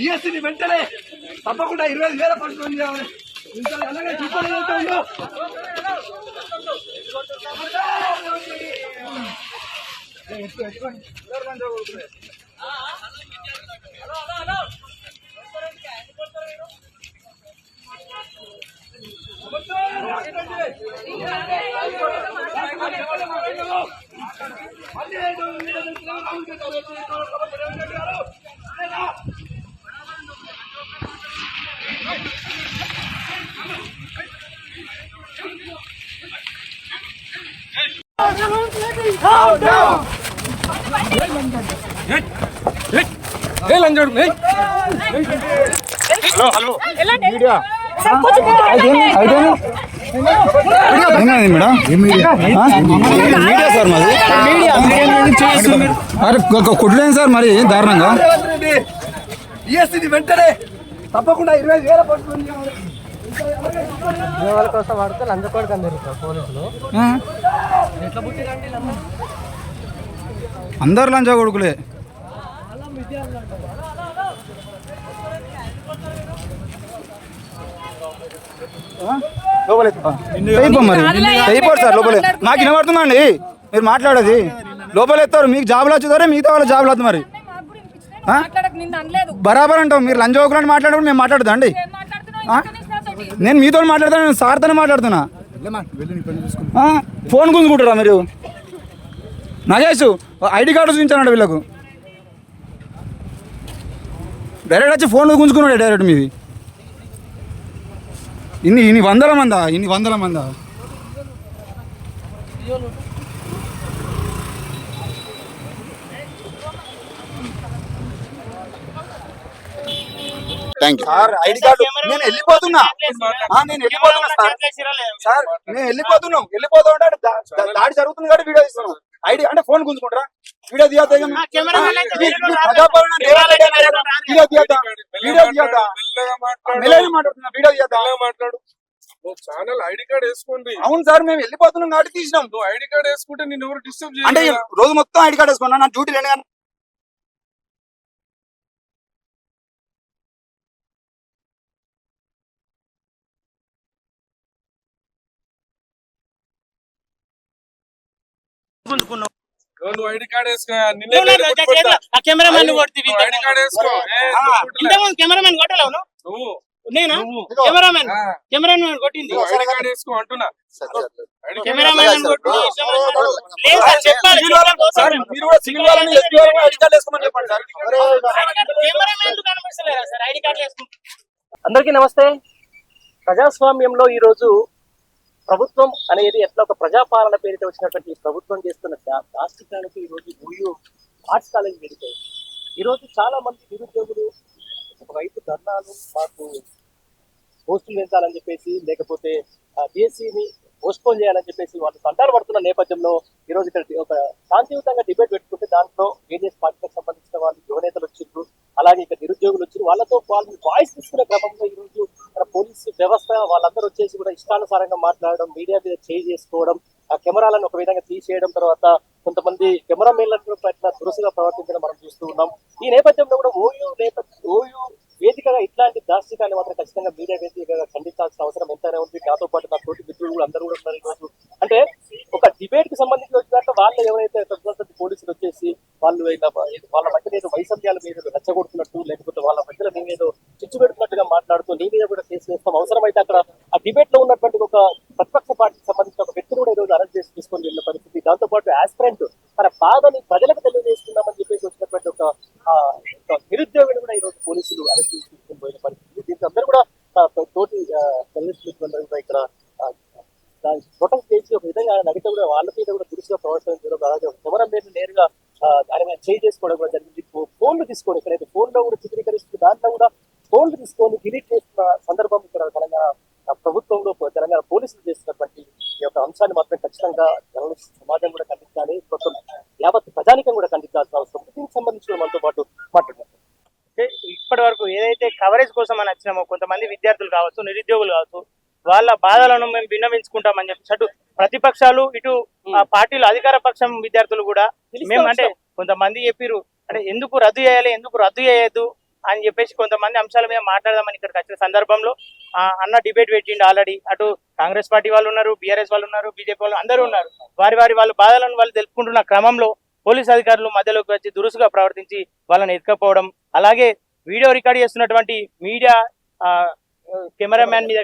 ఈఎస్సీని వెంటనే తప్పకుండా 25,000 పట్టుకొని రావాలి. ఇంకా అలాగే చూపడం ఉందో కొట్టలేదు సార్ మరి దారుణంగా. ఈఎస్సీని వెంటనే తప్పకుండా 25,000 పట్టుకొని ఉద్యోగాల కోసం వాడితే లంచకోడికి అందరు పోలీసులు ఎట్లా పుట్టిరండి అందరు లంచా కొడుకులే. అయిపోరు సార్ లోపలే. నాకు వినబడుతుందండి మీరు మాట్లాడేది. లోపల ఎత్తారు మీకు జాబులు వచ్చేదారే మిగతా వాళ్ళ జాబులు వద్దు. మరి బరాబర్ అంటాం. మీరు లంచ ఒకరు మాట్లాడేప్పుడు మేము మాట్లాడదా అండి? నేను మీతో మాట్లాడతాను, నేను సార్తోనే మాట్లాడుతున్నా. ఫోన్ గుంజుకుంటారా మీరు? నగేష్ ఐడి కార్డు చూపించానండి వీళ్ళకు. డైరెక్ట్ వచ్చి ఫోన్ గుంజుకున్నాడు డైరెక్ట్ మీది. ఇన్ని వందల మందా? సార్ ఐడి కార్డు నేను వెళ్ళిపోతున్నా సార్. నేను వెళ్ళిపోతుంటే దాడి జరుగుతుంది కాబట్టి వీడియో ఇస్తున్నాను. ఐడి అంటే ఫోన్ గుంజుకుంటారా? వీడియో తీయద్దా? అవును సార్ మేము వెళ్ళిపోతున్నాం కాబట్టి తీసినాం. ఐడి కార్డ్ వేసుకుంటే నేను ఎవరు డిస్టర్బ్ అంటే రోజు మొత్తం ఐడి కార్డు వేసుకున్నా. నా డ్యూటీ లేని ఐడి కార్డ్ వేసుకో. కెమెరామెన్ ఐడి కార్డ్ వేసుకో. కెమెరామెన్ కొట్టలేవు నువ్వు నేనా? కెమెరామెన్ కొట్టింది. ఐడి కార్డ్ వేసుకో అంటున్నా. కెమెరామెన్ కొట్టు అందరికీ నమస్తే. ప్రజాస్వామ్యంలో ఈ రోజు ప్రభుత్వం అనేది ఎట్లా ఒక ప్రజాపాలన పేరుతో వచ్చినటువంటి ప్రభుత్వం చేస్తున్న దాష్టికానికి ఈ రోజు ఊయూ ఆర్ట్స్ కాలేజ్ పెరిగాయి. ఈరోజు చాలా మంది నిరుద్యోగులు ఒకవైపు ధర్నాలు, మాకు పోస్టులు పెంచాలని చెప్పేసి, లేకపోతే డిఎస్సిని పోస్ట్పోన్ చేయాలని చెప్పేసి వాళ్ళు సంటాలు పడుతున్న నేపథ్యంలో ఈరోజు ఇక్కడ ఒక శాంతియుతంగా డిబేట్ పెట్టుకుంటే దాంట్లో వేరియస్ పార్టీలకు సంబంధించిన వాళ్ళు యువనేతలు వచ్చిండ్రు, అలాగే ఇక్కడ నిరుద్యోగులు వచ్చారు. వాళ్ళతో వాళ్ళు వాయిస్ తీసుకునే క్రమంలో ఈరోజు ఇక్కడ పోలీసు వ్యవస్థ వాళ్ళందరూ వచ్చేసి కూడా ఇష్టానుసారంగా మాట్లాడడం, మీడియా మీద చేంజ్ చేసుకోవడం, ఆ కెమెరాలను ఒక విధంగా తీసేయడం, తర్వాత కొంతమంది కెమెరామెన్లను పట్ల దురుసుగా ప్రవర్తించడం మనం చూస్తూ ఉన్నాం. ఈ నేపథ్యంలో కూడా ఓయూ వేదికగా ఇట్లాంటి దాష్టికాన్ని మాత్రం ఖచ్చితంగా మీడియా వేదికగా ఖండించాల్సిన అవసరం ఎంతైనా ఉంది. నాతో పాటు నా తోటి మిత్రులు కూడా అందరూ కూడా ఉన్నారు ఈరోజు. అంటే ఒక డిబేట్ కి సంబంధించి వచ్చినట్టు వాళ్ళు ఎవరైతే పోలీసులు వచ్చేసి వాళ్ళు వాళ్ళ మధ్య ఏదో వైసమ్యాల మీద రెచ్చగొడుతున్నట్టు, లేకపోతే వాళ్ళ మధ్యలో నీ మీద చిచ్చు పెడుతున్నట్టుగా మాట్లాడుతూ నీ మీద కూడా కేసు వేస్తాం. అవసరమైతే అక్కడ ఆ డిబేట్ లో ఉన్నటువంటి ఒక ప్రతిపక్ష పార్టీకి సంబంధించిన ఒక వ్యక్తిని కూడా ఈరోజు అరెస్ట్ చేసి తీసుకొని వెళ్ళిన పరిస్థితి. దాంతో పాటు ఆస్పిరెంట్ తన బాధని ప్రజలకు తెలియజేస్తున్నామని చెప్పేసి వచ్చినటువంటి ఒక నిరుద్యోగిని కూడా ఈరోజు పోలీసులు అరెస్ట్ చేసి తీసుకొని పోయిన పరిస్థితి. దీనికి అందరూ కూడా తోటి జర్నలిస్టులు కూడా ఇక్కడ ప్రొటెక్ట్ చేసి ఒక విధంగా నడితే కూడా వాళ్ళ మీద కూడా దురుసుగా ప్రవర్తించడం, అలాగే కెమెరా మీద నేరుగా ఆయన మీద చేంజ్ చేసుకోవడం కూడా జరిగింది. ఫోన్లు తీసుకొని ఎక్కడైతే ఫోన్లో కూడా చిత్రీకరిస్తుంది, దాంట్లో కూడా ఫోన్లు తీసుకొని డిలీట్ చేస్తున్న సందర్భం ఇక్కడ తెలంగాణ ప్రభుత్వంలో తెలంగాణ పోలీసులు చేస్తున్నటువంటి ఈ యొక్క అంశాన్ని మాత్రం ఖచ్చితంగా జర్నలిస్ట్ సమాజం కూడా ఖండించాలి, మొత్తం యావత్ ప్రజానికం కూడా ఖండించాల్సిన అవసరం. దీనికి సంబంధించిన మనతో పాటు మాట్లాడుతున్నారు. ఇప్పటి వరకు ఏదైతే కవరేజ్ కోసం అని వచ్చినామో కొంతమంది విద్యార్థులు కావచ్చు, నిరుద్యోగులు కావచ్చు, వాళ్ళ బాధలను మేము విన్నవించుకుంటామని చెప్పి అటు ప్రతిపక్షాలు, ఇటు పార్టీలు అధికార పక్షం విద్యార్థులు కూడా మేము అంటే కొంతమంది చెప్పిరు అంటే ఎందుకు రద్దు చేయాలి, ఎందుకు రద్దు చేయొద్దు, అని చెప్పేసి కొంతమంది అంశాల మీద మాట్లాడదామని ఇక్కడికి వచ్చిన సందర్భంలో అన్న డిబేట్ పెట్టిండు ఆల్రెడీ. అటు కాంగ్రెస్ పార్టీ వాళ్ళు ఉన్నారు, బీఆర్ఎస్ వాళ్ళు ఉన్నారు, బీజేపీ వాళ్ళు అందరూ ఉన్నారు. వాళ్ళ బాధలను వాళ్ళు తెలుపుకుంటున్న క్రమంలో పోలీస్ అధికారులు మధ్యలోకి వచ్చి దురుసుగా ప్రవర్తించి వాళ్ళని ఎత్తుకపోవడం, అలాగే వీడియో రికార్డ్ చేస్తున్నటువంటి మీడియా కెమెరామ్యాన్ మీద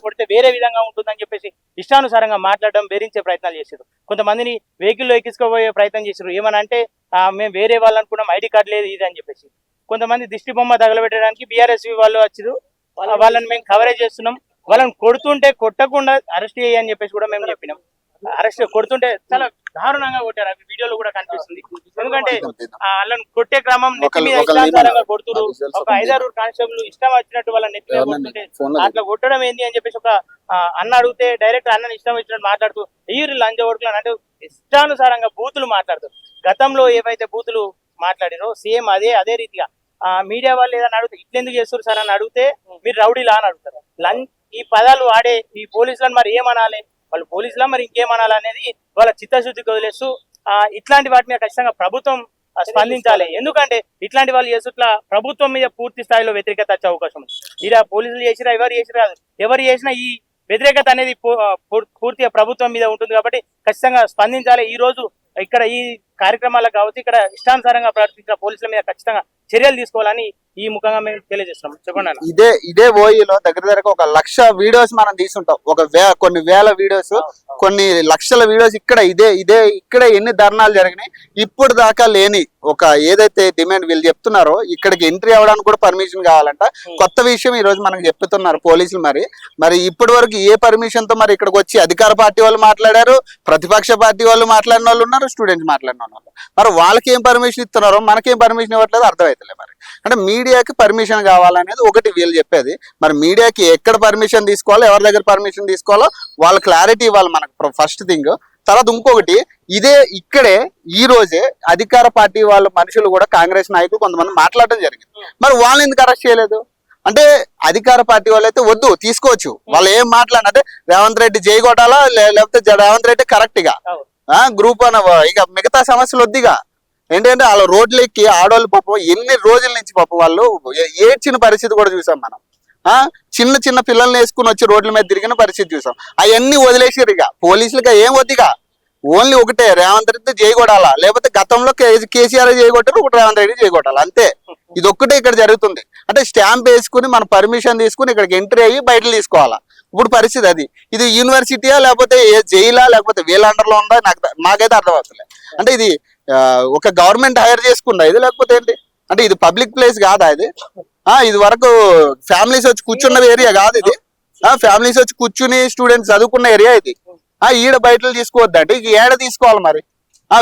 కొడితే వేరే విధంగా ఉంటుందని చెప్పేసి ఇష్టానుసారంగా మాట్లాడడం, బెదిరించే ప్రయత్నాలు చేశారు. కొంతమందిని వెహికల్లో ఎక్కించుకోబోయే ప్రయత్నం చేశారు. ఏమని అంటే మేము వేరే వాళ్ళు అనుకున్నాం, ఐడి కార్డు లేదు ఇది అని చెప్పేసి. కొంతమంది దిష్టి బొమ్మ తగలబెట్టడానికి బీఆర్ఎస్ వాళ్ళు వచ్చారు. వాళ్ళని మేము కవరేజ్ చేస్తున్నాం. వాళ్ళని కొడుతుంటే కొట్టకుండా అరెస్ట్ చేయని చెప్పేసి కూడా మేము చెప్పినాం. అరెస్ట్ కొడుతుంటే చాలా దారుణంగా కొట్టారు. అవి వీడియోలో కూడా కనిపిస్తుంది. ఎందుకంటే వాళ్ళని కొట్టే క్రమం నెత్తి మీద ఇష్టానుసారంగా కొడుతున్నారు. ఒక 5-6 కానిస్టేబుల్ ఇష్టం వచ్చినట్టు వాళ్ళని నెత్తి మీద కొడుతుంటే అట్లా కొట్టడం ఏంది అని చెప్పేసి ఒక అన్న అడిగితే డైరెక్ట్ అన్నని ఇష్టం వచ్చినట్టు మాట్లాడుతూ ఈ లంచ ఓడుకులు అంటే ఇష్టానుసారంగా బూతులు మాట్లాడుతారు. గతంలో ఏవైతే బూతులు మాట్లాడారో సేమ్ అదే రీతిగా మీడియా వాళ్ళు ఏదైనా అడిగితే ఇట్లెందుకు చేస్తారు సార్ అని అడిగితే మీరు రౌడీలా అని అడుగుతారు. ఈ పదాలు వాడే ఈ పోలీసులను మరి ఏమనాలి, వాళ్ళు పోలీసులా మరి ఇంకేమనాలి అనేది వాళ్ళ చిత్తశుద్ధికి వదిలేస్తూ ఇట్లాంటి వాటి మీద ఖచ్చితంగా ప్రభుత్వం స్పందించాలి. ఎందుకంటే ఇట్లాంటి వాళ్ళు చేస్తుట్లా ప్రభుత్వం మీద పూర్తి స్థాయిలో వ్యతిరేకత వచ్చే అవకాశం ఉంది. ఇలా పోలీసులు చేసినా ఎవరు చేసినా ఈ వ్యతిరేకత అనేది పూర్తిగా ప్రభుత్వం మీద ఉంటుంది. కాబట్టి ఖచ్చితంగా స్పందించాలి. ఈ రోజు ఇక్కడ ఈ కార్యక్రమాలకు కావచ్చు, ఇక్కడ ఇష్టానుసారంగా ప్రవర్తించిన పోలీసుల మీద ఖచ్చితంగా చర్యలు తీసుకోవాలని ఈ ముఖంగా మేము తెలియజేస్తున్నాం. చెప్పండి. ఇదే ఓయిలో దగ్గర 1,00,000 వీడియోస్ మనం తీసుంటాం. కొన్ని వేల వీడియోస్, కొన్ని లక్షల వీడియోస్ ఇక్కడ ఎన్ని ధర్నాలు జరిగినాయి. ఇప్పుడు దాకా లేని ఒక ఏదైతే డిమాండ్ వీళ్ళు చెప్తున్నారో ఇక్కడికి ఎంట్రీ అవ్వడానికి కూడా పర్మిషన్ కావాలంట. కొత్త విషయం ఈ రోజు మనకు చెప్తున్నారు పోలీసులు. మరి ఇప్పటి వరకు ఏ పర్మిషన్ తో మరి ఇక్కడికి వచ్చి అధికార పార్టీ వాళ్ళు మాట్లాడారు, ప్రతిపక్ష పార్టీ వాళ్ళు మాట్లాడిన వాళ్ళు ఉన్నారు, స్టూడెంట్స్ మాట్లాడిన వాళ్ళు. మరి వాళ్ళకి ఏం పర్మిషన్ ఇస్తున్నారో మనకేం పర్మిషన్ ఇవ్వట్లేదు అర్థమవుతలే. మరి అంటే మీడియాకి పర్మిషన్ కావాలనేది ఒకటి వీళ్ళు చెప్పేది. మరి మీడియాకి ఎక్కడ పర్మిషన్ తీసుకోవాలో, ఎవరి దగ్గర పర్మిషన్ తీసుకోవాలో వాళ్ళ క్లారిటీ ఇవ్వాలి మనకు ఫస్ట్ థింగ్. తర్వాత ఇంకొకటి ఇక్కడే ఈ రోజే అధికార పార్టీ వాళ్ళ మనుషులు కూడా కాంగ్రెస్ నాయకులు కొంతమంది మాట్లాడడం జరిగింది. మరి వాళ్ళని ఎందుకు అరెస్ట్ చేయలేదు అంటే అధికార పార్టీ వాళ్ళు అయితే వద్దు తీసుకోవచ్చు, వాళ్ళు ఏం మాట్లాడంటే రేవంత్ రెడ్డి జై కొట్టాలా లేకపోతే రేవంత్ రెడ్డి కరెక్ట్ గా గ్రూప్ అన్న ఇక మిగతా సమస్యలు వద్దిగా. ఏంటంటే వాళ్ళ రోడ్లు ఎక్కి ఆడవాళ్ళు పాపం ఎన్ని రోజుల నుంచి పాపం వాళ్ళు ఏడ్చిన పరిస్థితి కూడా చూసాం మనం. చిన్న పిల్లల్ని వేసుకుని వచ్చి రోడ్ల మీద తిరిగిన పరిస్థితి చూసాం. అవన్నీ వదిలేసారు. ఇక పోలీసులుగా ఏం వద్దిగా, ఓన్లీ ఒకటే రేవంత్ రెడ్డి జై కొట్టాలా, లేకపోతే గతంలో కేసీఆర్ జై కొట్టారు, ఒకటి రేవంత్ రెడ్డి జై కొట్టాలి అంతే. ఇది ఒక్కటే ఇక్కడ జరుగుతుంది. అంటే స్టాంప్ వేసుకుని మన పర్మిషన్ తీసుకుని ఇక్కడికి ఎంట్రీ అయ్యి బయటలు తీసుకోవాలా. ఇప్పుడు పరిస్థితి అది. ఇది యూనివర్సిటీయా లేకపోతే జైలా లేకపోతే వీళ్ళ అండర్లో ఉందా నాకైతే అర్థం అవుతుంది. అంటే ఇది ఒక గవర్నమెంట్ హైర్ చేసుకుందా ఇది, లేకపోతే ఏంటి అంటే ఇది పబ్లిక్ ప్లేస్ కాదా ఇది? ఇది వరకు ఫ్యామిలీస్ వచ్చి కూర్చున్న ఏరియా కాదు ఇది. ఫ్యామిలీస్ వచ్చి కూర్చుని స్టూడెంట్స్ చదువుకున్న ఏరియా ఇది. ఈడ బయటలు తీసుకోవద్దంటే ఇక ఏడ తీసుకోవాలి మరి?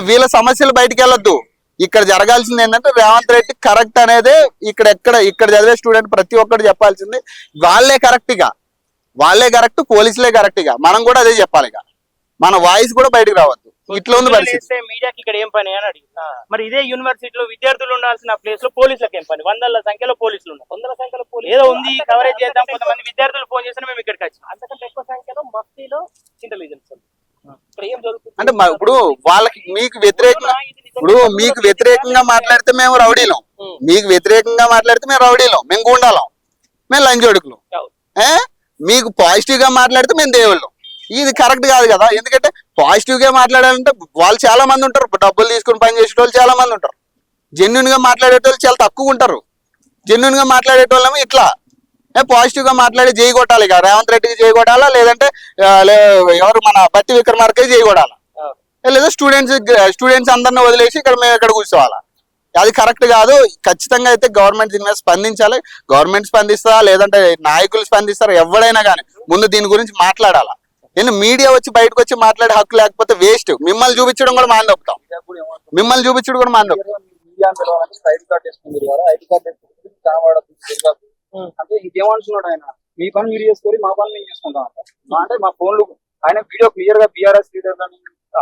వీళ్ళ సమస్యలు బయటికి వెళ్ళొద్దు. ఇక్కడ జరగాల్సింది ఏంటంటే రేవంత్ రెడ్డి కరెక్ట్ అనేదే ఇక్కడ చదివే స్టూడెంట్ ప్రతి ఒక్కరు చెప్పాల్సింది వాళ్ళే కరెక్ట్, పోలీసులే కరెక్ట్. ఇక మనం కూడా అదే చెప్పాలి. ఇక మన వాయిస్ కూడా బయటకు రావద్దు. ఇట్లా ఉంది పరిస్థితి. మీడియాకి ఇక్కడ ఏం పని అని అడిగి మరి ఇదే యూనివర్సిటీలో విద్యార్థులు ఉండాల్సిన ప్లేస్ లో పోలీసులకు ఏం పని? 100ల సంఖ్యలో పోలీసులు ఉన్నారు. 100ల సంఖ్యలో ఏదో ఉంది కవరేజ్ చేద్దాం. కొంతమంది విద్యార్థులు ఫోన్ చేసినా మేము ఇక్కడికి వచ్చాం. అంతకంటే ఎక్కువ సంఖ్యలో మఫ్తీలో ఇంటెలిజెన్స్ ఇక్కడ ఏం జరుగుతుంది అంటే ఇప్పుడు వాళ్ళకి మీకు వ్యతిరేకంగా మాట్లాడితే మేము రౌడీలం, మీకు వ్యతిరేకంగా మాట్లాడితే మేము రౌడీలం, మేము గుండాలం, మేము లంచోడుకులం. మీకు పాజిటివ్ గా మాట్లాడితే మేము దేవుళ్ళం. ఇది కరెక్ట్ కాదు కదా. ఎందుకంటే పాజిటివ్ గా మాట్లాడాలంటే వాళ్ళు చాలా మంది ఉంటారు, డబ్బులు తీసుకుని పని చేసే వాళ్ళు చాలా మంది ఉంటారు. జెన్యున్ గా మాట్లాడేటోళ్ళు చాలా తక్కువ ఉంటారు. జెన్యున్ గా మాట్లాడేటోళ్ళేమో ఇట్లా పాజిటివ్ గా మాట్లాడి జై కొట్టాలి. ఇక రేవంత్ రెడ్డికి జై కొట్టాలా, లేదంటే ఎవరు మన బట్టి విక్రమార్కకి జై కొట్టాలా, లేదా స్టూడెంట్స్ అందరిని వదిలేసి మేము ఇక్కడ కూర్చోవాలా. అది కరెక్ట్ కాదు. ఖచ్చితంగా అయితే గవర్నమెంట్ దీని మీద స్పందించాలి. గవర్నమెంట్ స్పందిస్తారా లేదంటే నాయకులు స్పందిస్తారా, ఎవరైనా కానీ ముందు దీని గురించి మాట్లాడాలా. మీడియా వచ్చి బయటకు వచ్చి మాట్లాడే హక్కు లేకపోతే వేస్ట్. మిమ్మల్ని చూపించడం కూడా మాందొప్పుతాం. అంటే ఇంకేమంటున్నాడు ఆయన, మీ పని మీరు చేసుకొని మా పని మేము చేసుకుంటాం అంటే మా ఫోన్లు ఆయన వీడియో క్లియర్ గా బీఆర్ఎస్ లీడర్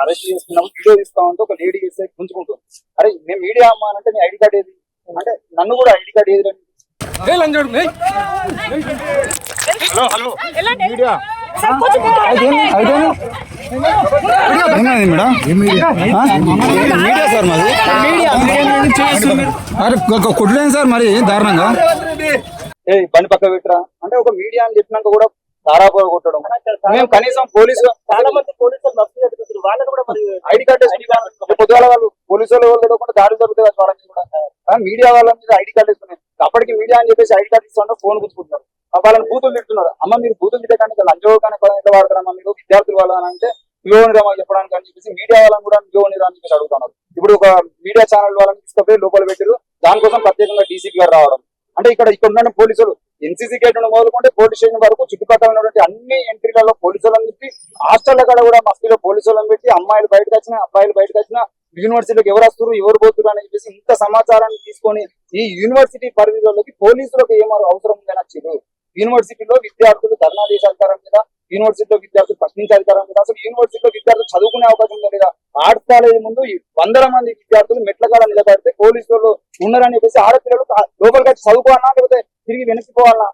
అరెస్ట్ చేస్తున్నాం, వీడియో తీస్తామంటే ఒక లేడీ చేస్తే గుంజుకుంటుంది. అరే మేము మీడియా అమ్మా అంటే మీ ఐడి కార్డ్ ఏది అంటే నన్ను కూడా ఐడి కార్డ్ ఏది హలో మీడియా మీడియా సార్ మాది అరే కొట్టలేదు సార్ మరి దారుణంగా బండి పక్క పెట్టరా అంటే ఒక మీడియా అని చెప్పినాక కూడా తారాపు కొట్టడం మేము కనీసం పోలీసు చాలా మంది పోలీసులు నష్టం జరుగుతుంది వాళ్ళని కూడా మరి ఐడి కార్డు పొద్దుగాల వాళ్ళు పోలీసు వాళ్ళు లేకుండా దాడి జరుగుతుంది కదా వాళ్ళకి కూడా కానీ మీడియా వాళ్ళ మీద ఐడి కార్డు ఇస్తున్నాయి అప్పటికి మీడియా అని చెప్పేసి ఐడి కార్డు ఇస్తున్నా ఫోన్ గుంచుకుంటున్నారు వాళ్ళని బూతులు తింటున్నారు అమ్మ మీరు బూతులు తిట్టడానికి లంచోగానే ఎట్లా వాడతారమ్మా మీరు విద్యార్థులు వాళ్ళని అంటే యువనిరామా చెప్పడానికి అని చెప్పేసి మీడియా వాళ్ళని కూడా యువనిరా అని చెప్పేసి అడుగుతున్నారు ఇప్పుడు ఒక మీడియా ఛానల్ వాళ్ళని తీసుకుపోయి లోపల పెట్టారు దానికోసం ప్రత్యేకంగా డీసీపీ గారు రావడం అంటే ఇక్కడ ఉన్న పోలీసులు ఎన్సీసీ గేట్ నుండి మొదలుకుంటే పోలీస్ స్టేషన్ వరకు చుట్టుపక్కల ఉన్నటువంటి అన్ని ఎంట్రీలలో పోలీసులను పెట్టి హాస్టల్ కాడ కూడా మస్తీలో పోలీసులను పెట్టి అమ్మాయిలు బయటకు వచ్చినా అబ్బాయిలు బయటకు వచ్చినా యూనివర్సిటీకి ఎవరు వస్తారు ఎవరు పోతున్నారు అని చెప్పేసి ఇంత సమాచారాన్ని తీసుకొని ఈ యూనివర్సిటీ పరిధిలోకి పోలీసులకు ఏమో అవసరం ఉందని వచ్చారు యూనివర్సిటీలో విద్యార్థులు ధర్నా చేసే అధికారం మీద యూనివర్సిటీలో విద్యార్థులు ప్రశ్నించే అధికారం మీద అసలు యూనివర్సిటీలో విద్యార్థులు చదువుకునే అవకాశం ఉందా లేదా ఆర్ట్స్ కాలేజీ ముందు 100 మంది విద్యార్థులు మెట్ల కాడ నిలబడితే పోలీసులు ఉన్నారని చెప్పేసి ఆడపిల్లలు లోపలికి వచ్చి చదువుకోవాలన్నా లేకపోతే తిరిగి వెనక్కిపోవాలన్నా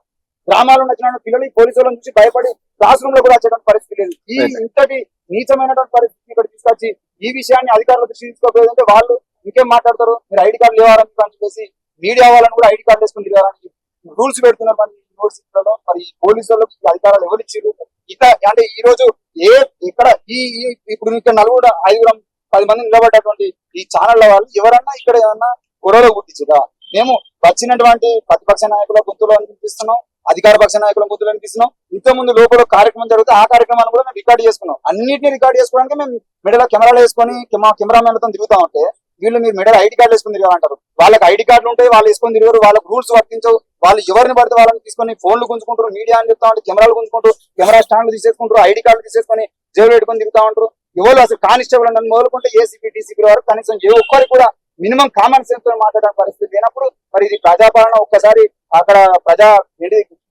గ్రామాల్లో వచ్చిన పిల్లలు ఈ పోలీసులను చూసి భయపడి క్లాస్ రూమ్ లో కూడా వచ్చేటువంటి పరిస్థితి లేదు ఈ ఇంతటి నీచమైనటువంటి పరిస్థితి ఇక్కడ తీసుకొచ్చి ఈ విషయాన్ని అధికారుల దృష్టి తీసుకోకపోతే వాళ్ళు ఇంకేం మాట్లాడతారు మీరు ఐడి కార్డు లేవాలని చెప్పేసి మీడియా వాళ్ళని కూడా ఐడి కార్డు వేసుకుని తిరగాలని రూల్స్ పెడుతున్నారు మన యూనివర్సిటీలలో మరి పోలీసులకు అధికారాలు ఎవరు ఇచ్చారు ఇక అంటే ఈ రోజు ఇక్కడ ఇప్పుడు ఇక్కడ 5 10 మంది నిలబడ్డటువంటి ఈ ఛానళ్ల వాళ్ళు ఎవరన్నా ఇక్కడ ఏమన్నా గొడవలు గుర్తించుదా మేము వచ్చినటువంటి ప్రతిపక్ష నాయకుల గొంతులు అనిపిస్తున్నాం అధికార పక్ష నాయకుల గొంతులు అనిపిస్తున్నాం ఇంత ముందు లోపల కార్యక్రమం జరిగితే ఆ కార్యక్రమాన్ని కూడా మేము రికార్డు చేసుకున్నాం అన్నింటినీ రికార్డు చేసుకోవడానికి మేము మెడలో కెమెరాలు వేసుకొని కెమెరామెన్లతో తిరుగుతా ఉంటే వీళ్ళు మీరు మెడల్ ఐడి కార్డు వేసుకుని తిరగాలంటారు వాళ్ళకి ఐడి కార్డులు ఉంటాయి వాళ్ళు వేసుకొని తిరగరు వాళ్ళకి రూల్స్ వర్తించవు వాళ్ళు ఎవరిని పడితే వాళ్ళని తీసుకొని ఫోన్లు గుంజుకుంటారు మీడియా అని చెప్తా ఉంటే కెమెరాలు గుంజుకుంటూ కెమెరా స్టాండ్లు తీసేసుకుంటారు ఐడి కార్డు తీసేసుకొని జైలు పెట్టుకొని తిరుగుతా ఉంటారు ఎవరు అసలు కానిస్టేబుల్ అని మొదలుకుంటే ఏసీపీ డీసీపీ వరకు కనీసం ఏ ఒక్కరికి కూడా మినిమం కామన్ సెన్స్ తో మాట్లాడే పరిస్థితి లేనప్పుడు మరి ఇది ప్రజాపాలన ఒక్కసారి అక్కడ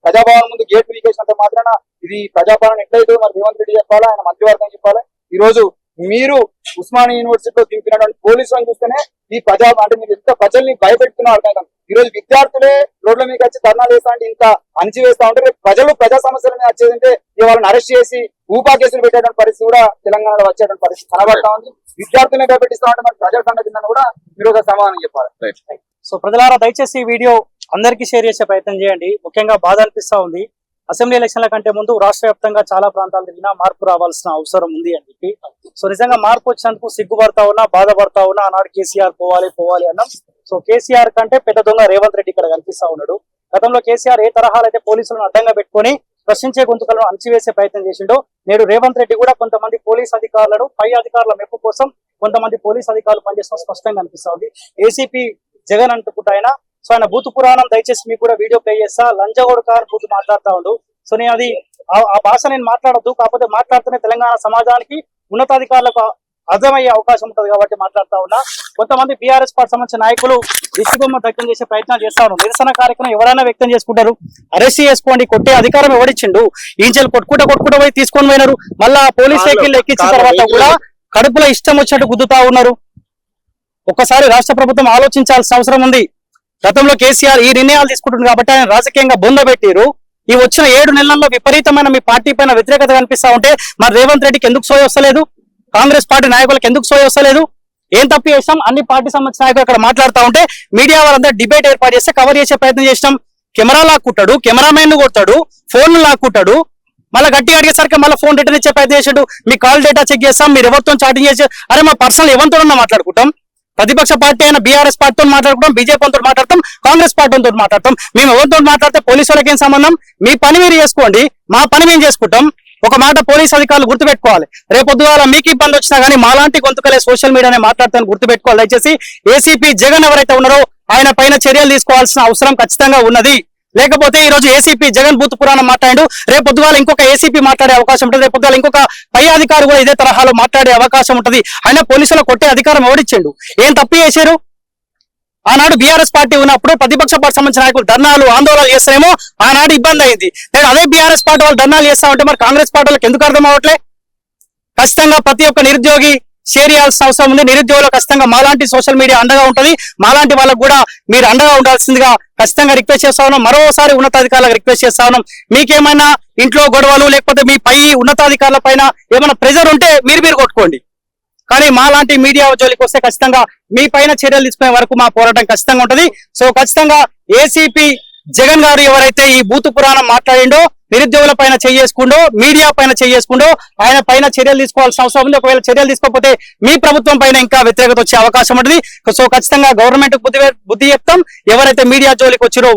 ప్రజాభవన్ ముందు గేట్ వీకేసినంత మాత్రాన ఇది ప్రజాపాలన ఎట్లయితే మరి రేవంత్ రెడ్డి చెప్పాలా ఆయన మంత్రివర్గం చెప్పాలి ఈ రోజు మీరు ఉస్మానియా యూనివర్సిటీలో దింపినటువంటి పోలీసులను చూస్తేనే ఈ అంటే మీరు ఎంత ప్రజల్ని భయపెడుతున్నారు అర్థం కాదు ఈ రోజు విద్యార్థులే రోడ్ల మీద వచ్చి ధర్నాలు వేస్తా అంటే ఇంత అణిచివేస్తా ఉంటే ప్రజలు ప్రజా సమస్యల మీద వచ్చేదంటే వాళ్ళని అరెస్ట్ చేసి ఊపా కేసులు పెట్టేటువంటి పరిస్థితి కూడా తెలంగాణలో వచ్చేటువంటి పరిస్థితి కనబడతా ఉంది విద్యార్థులనే భయపెట్టిస్తా ఉంటే మరి ప్రజల సంగతి కూడా మీరు ఒక సమాధానం చెప్పాలి సో ప్రజలారా దయచేసి ఈ వీడియో అందరికీ షేర్ చేసే ప్రయత్నం చేయండి ముఖ్యంగా బాధ అనిపిస్తా ఉంది అసెంబ్లీ ఎలక్షన్ల కంటే ముందు రాష్ట్ర వ్యాప్తంగా చాలా ప్రాంతాలు తిరిగినా మార్పు రావాల్సిన అవసరం ఉంది అని చెప్పి సో నిజంగా మార్పు వచ్చినందుకు సిగ్గుపడతా ఉన్నా బాధపడతా ఉన్నా ఆనాడు కేసీఆర్ పోవాలి అన్నాం సో కేసీఆర్ కంటే పెద్ద దొంగ రేవంత్ రెడ్డి ఇక్కడ కనిపిస్తా ఉన్నాడు గతంలో కేసీఆర్ ఏ తరహాలో అయితే పోలీసులను అడ్డంగా పెట్టుకుని ప్రశ్నించే గొంతుకలను అణచివేసే ప్రయత్నం చేసిండో నేడు రేవంత్ రెడ్డి కూడా కొంతమంది పోలీస్ అధికారులను పై అధికారుల మెప్పు కోసం కొంతమంది పోలీస్ అధికారులు పనిచేసిన స్పష్టంగా అనిపిస్తా ఉంది ఏసీపీ జగన్ అంటుకుంటా ఆయన సో ఆయన బూతు పురాణం దయచేసి మీకు కూడా వీడియో ప్లే చేస్తా లంజగొడక అని బూతు మాట్లాడుతూ ఉండు సో నేను అది ఆ భాష నేను మాట్లాడొద్దు కాకపోతే మాట్లాడుతూనే తెలంగాణ సమాజానికి ఉన్నతాధికారులకు అర్థమయ్యే అవకాశం ఉంటుంది కాబట్టి మాట్లాడుతా ఉన్నా కొంతమంది బీఆర్ఎస్ పార్టీ సంబంధించిన నాయకులు దిష్టిబొమ్మ వ్యక్తం చేసే ప్రయత్నాలు చేస్తా ఉన్నారు నిరసన కార్యక్రమం ఎవరైనా వ్యక్తం చేసుకుంటారు అరెస్ట్ చేసుకోండి కొట్టే అధికారం ఎవడిచ్చిండు ఈంచెలు కొట్టుకుంటూ పోయి తీసుకొని పోయినారు మళ్ళా పోలీస్ వెహికల్ ఎక్కించిన తర్వాత కూడా కడుపులో ఇష్టం వచ్చినట్టు గుద్దుతా ఉన్నారు ఒక్కసారి రాష్ట్ర ప్రభుత్వం ఆలోచించాల్సిన అవసరం ఉంది గతంలో కేసీఆర్ ఈ నిర్ణయాలు తీసుకుంటుంది కాబట్టి ఆయన రాజకీయంగా బొందబెట్టారు ఈ వచ్చిన 7 నెలల్లో విపరీతమైన మీ పార్టీ పైన వ్యతిరేకత కనిపిస్తా ఉంటే మరి రేవంత్ రెడ్డికి ఎందుకు సోయి వస్తలేదు కాంగ్రెస్ పార్టీ నాయకులకు ఎందుకు సోయి వస్తలేదు ఏం తప్పు చేసాం అన్ని పార్టీ సంబంధించిన నాయకులు అక్కడ మాట్లాడుతూ ఉంటే మీడియా వాళ్ళందరూ డిబేట్ ఏర్పాటు చేస్తే కవర్ చేసే ప్రయత్నం చేసినాం కెమెరా లాక్కుంటాడు కెమెరామెన్ కొడతాడు ఫోన్లు లాక్కుంటాడు మళ్ళీ గట్టిగా అడిగేసరికి మళ్ళీ ఫోన్ రిటర్న్ ఇచ్చే ప్రయత్నం చేసాడు మీ కాల్ డేటా చెక్ చేస్తాం మీరు ఎవరితో చాటింగ్ చేసి అరే మా పర్సనల్ ఎవరితో మాట్లాడుకుంటాం ప్రతిపక్ష పార్టీ అయినా బీఆర్ఎస్ పార్టీతో మాట్లాడుకుంటాం బీజేపీతో మాట్లాడతాం కాంగ్రెస్ పార్టీతో మాట్లాడతాం మేము ఎవరితో మాట్లాడితే పోలీసు వాళ్ళకి ఏం సంబంధం మీ పని మీరు చేసుకోండి మా పని మేము చేసుకుంటాం ఒక మాట పోలీస్ అధికారులు గుర్తుపెట్టుకోవాలి రేపొద్దుగాల మీకు ఇబ్బంది వచ్చినా కానీ మాలాంటి గొంతుకలే సోషల్ మీడియానే మాట్లాడతాను గుర్తుపెట్టుకోవాలి దయచేసి ఏసీపీ జగన్ ఎవరైతే ఉన్నారో ఆయన పైన చర్యలు తీసుకోవాల్సిన అవసరం ఖచ్చితంగా ఉన్నది లేకపోతే ఈ రోజు ఏసీపీ జగన్ బూత్ పురాణం మాట్లాడు రేపొద్దుగాల ఇంకొక ఏసీపీ మాట్లాడే అవకాశం ఉంటుంది రేపొద్దుగాల ఇంకొక పై అధికారి కూడా ఇదే తరహాలో మాట్లాడే అవకాశం ఉంటుంది ఆయన పోలీసులు కొట్టే అధికారం ఎవడిచ్చిండు ఏం తప్పు చేశారు ఆనాడు బీఆర్ఎస్ పార్టీ ఉన్నప్పుడు ప్రతిపక్ష పార్టీ సంబంధించిన నాయకులు ధర్నాలు ఆందోళనలు చేస్తారేమో ఆనాడు ఇబ్బంది అయింది నేను అదే బీఆర్ఎస్ పార్టీ వాళ్ళు ధర్నాలు చేస్తా ఉంటే మరి కాంగ్రెస్ పార్టీ వాళ్ళకి ఎందుకు అర్థం అవ్వట్లే ఖచ్చితంగా ప్రతి ఒక్క నిరుద్యోగి షేర్ చేయాల్సిన అవసరం ఉంది. నిరుద్యోగులకు ఖచ్చితంగా మాలాంటి సోషల్ మీడియా అండగా ఉంటది. మాలాంటి వాళ్ళకు కూడా మీరు అండగా ఉండాల్సిందిగా ఖచ్చితంగా రిక్వెస్ట్ చేస్తా ఉన్నాం. మరోసారి ఉన్నతాధికారులకు రిక్వెస్ట్ చేస్తా ఉన్నాం. మీకేమైనా ఇంట్లో గొడవలు లేకపోతే మీ పై ఉన్నతాధికారుల పైన ఏమైనా ప్రెజర్ ఉంటే మీరు కొట్టుకోండి. కానీ మాలాంటి మీడియా జోలికి వస్తే ఖచ్చితంగా మీ పైన చర్యలు తీసుకునే వరకు మా పోరాటం ఖచ్చితంగా ఉంటది. సో ఖచ్చితంగా ఏసీపీ జగన్ గారు ఎవరైతే ఈ బూతు పురాణం మాట్లాడిండో, నిరుద్యోగుల పైన చేసుకుండో, మీడియా పైన చేసుకుండో, ఆయన పైన చర్యలు తీసుకోవాల్సిన అవసరం ఉంది. ఒకవేళ చర్యలు తీసుకోకపోతే మీ ప్రభుత్వం పైన ఇంకా వ్యతిరేకత వచ్చే అవకాశం ఉంటుంది. సో ఖచ్చితంగా గవర్నమెంట్ బుద్ధి చెప్తాం. ఎవరైతే మీడియా జోలికి వచ్చిరో